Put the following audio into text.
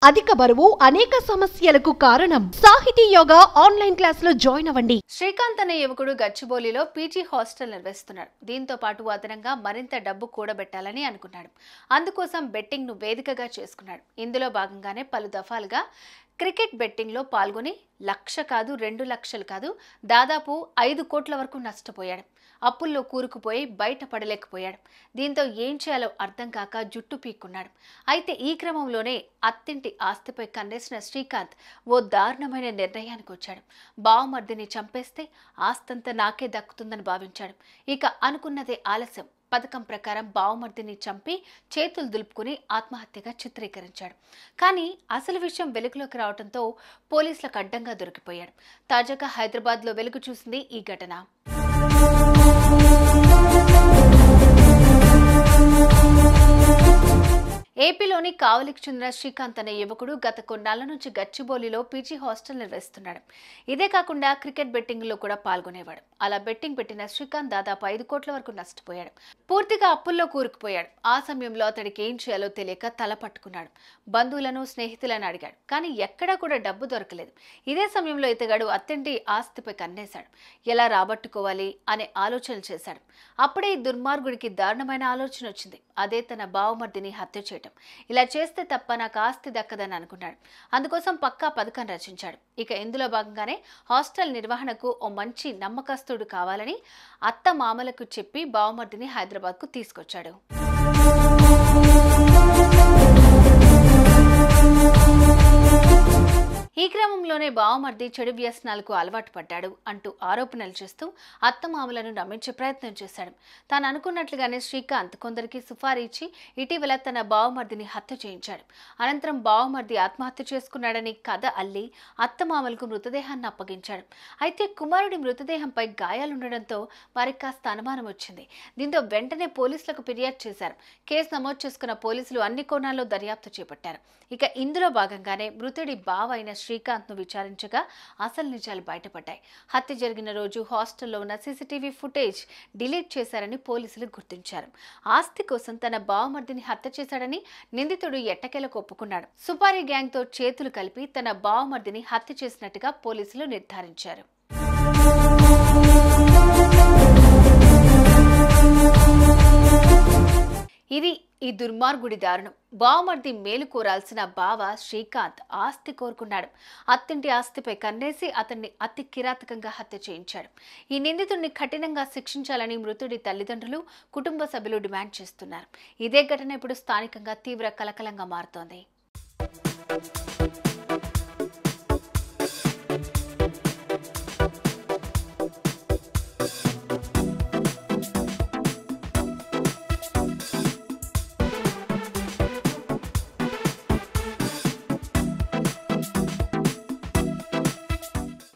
అధిక బరువు అనేక సమస్యలకు కారణం. సాహితీ యోగా ఆన్లైన్ క్లాస్ లో జాయిన్ అవ్వండి. శ్రీకాంత్ అనే యువకుడు గచ్చిబౌలిలో పీజీ హాస్టల్ నిర్వహిస్తున్నాడు. దీంతో పాటు అదనంగా మరింత డబ్బు కూడబెట్టాలని అనుకున్నాడు. అందుకోసం బెట్టింగ్ ను వేదికగా చేసుకున్నాడు. ఇందులో భాగంగానే పలు దఫాలుగా క్రికెట్ బెట్టింగ్ లో పాల్గొని 1,00,000 కాదు 2 లక్షలు కాదు దాదాపు 5 కోట్ల వరకు నష్టపోయాడు. అప్పుల్లో కూరుకుపోయి బయటపడలేకపోయాడు. దీంతో ఏం చేయాలో అర్థం కాక జుట్టు పీక్కున్నాడు. అయితే ఈ క్రమంలోనే అత్తింటి ఆస్తిపై కన్నేసిన శ్రీకాంత్ ఓ దారుణమైన నిర్ణయానికి వచ్చాడు. బావమర్దిని చంపేస్తే ఆస్తంతా నాకే దక్కుతుందని భావించాడు. ఇక అనుకున్నదే ఆలస్యం. పథకం ప్రకారం బావమర్దిని చంపి చేతులు దులుపుకుని ఆత్మహత్యగా చిత్రీకరించాడు. కానీ అసలు విషయం వెలుగులోకి రావడంతో పోలీసులకు అడ్డంగా దొరికిపోయాడు. తాజాగా హైదరాబాద్లో వెలుగు చూసింది ఈ ఘటన. ఏపీలోని కావలికి చెందిన శ్రీకాంత్ అనే యువకుడు గత కొన్నాళ్ల నుంచి గచ్చిబౌలిలో పీజీ హాస్టల్ నిర్వహిస్తున్నాడు. ఇదే కాకుండా క్రికెట్ బెట్టింగ్ లో కూడా పాల్గొనేవాడు. అలా బెట్టింగ్ పెట్టిన శ్రీకాంత్ దాదాపు 5 కోట్ల వరకు నష్టపోయాడు. పూర్తిగా అప్పుల్లో కూరుకుపోయాడు. ఆ సమయంలో అతడికి ఏం చేయాలో తెలియక తల పట్టుకున్నాడు. బంధువులను స్నేహితులను అడిగాడు. కానీ ఎక్కడా కూడా డబ్బు దొరకలేదు. ఇదే సమయంలో ఇతగాడు అత్తింటి ఆస్తిపై కన్నేశాడు. ఎలా రాబట్టుకోవాలి అనే ఆలోచనలు చేశాడు. అప్పుడే ఈ దుర్మార్గుడికి దారుణమైన ఆలోచన వచ్చింది. అదే తన బావమర్దిని హత్య చేయడం. ఇలా చేస్తే తప్ప నాకు ఆస్తి దక్కదని అనుకున్నాడు. అందుకోసం పక్కా పథకం రచించాడు. ఇక ఇందులో భాగంగానే హాస్టల్ నిర్వహణకు ఓ మంచి నమ్మకస్తుడు కావాలని అత్త మామలకు చెప్పి బావమర్దిని హైదరాబాద్కు తీసుకొచ్చాడు. ఈ క్రమంలోనే బావమర్ది చెడు వ్యసనాలకు అలవాటు పడ్డాడు అంటూ ఆరోపణలు చేస్తూ అత్తమామలను నమ్మించే ప్రయత్నం చేశాడు. తాను అనుకున్నట్లుగానే శ్రీకాంత్ కొందరికి సుఫారీ ఇచ్చి ఇటీవల తన బావమర్దిని హత్య చేయించాడు. అనంతరం బావమర్ది ఆత్మహత్య చేసుకున్నాడని కథ అల్లి అత్తమామలకు మృతదేహాన్ని అప్పగించాడు. అయితే కుమారుడి మృతదేహంపై గాయాలుండడంతో వారికి కాస్త అనుమానం వచ్చింది. దీంతో వెంటనే పోలీసులకు ఫిర్యాదు చేశారు. కేసు నమోదు చేసుకున్న పోలీసులు అన్ని కోణాల్లో దర్యాప్తు చేపట్టారు. ఇక ఇందులో భాగంగానే మృతుడి బావ అయిన శ్రీకాంత్ ను విచారించగా అసలు నిజాలు బయటపడ్డాయి. హత్య జరిగిన రోజు హాస్టల్లో ఉన్న సీసీటీవీ ఫుటేజ్ డిలీట్ చేశారని పోలీసులు గుర్తించారు. ఆస్తి కోసం తన బావమర్దిని హత్య చేశాడని నిందితుడు ఎట్టకేలకు ఒప్పుకున్నాడు. సుపారీ గ్యాంగ్ తో చేతులు కలిపి తన బావమర్దిని హత్య చేసినట్టుగా పోలీసులు నిర్ధారించారు. ఇది ఈ దుర్మార్గుడి దారుణం. బావమర్ది మేలు కోరాల్సిన బావ శ్రీకాంత్ ఆస్తి కోరుకున్నాడు. అత్తింటి ఆస్తిపై కన్నేసి అతన్ని అతి కిరాతకంగా హత్య చేయించాడు. ఈ నిందితుడిని కఠినంగా శిక్షించాలని మృతుడి తల్లిదండ్రులు, కుటుంబ సభ్యులు డిమాండ్ చేస్తున్నారు. ఇదే ఘటన ఇప్పుడు స్థానికంగా తీవ్ర కలకలంగా మారుతోంది.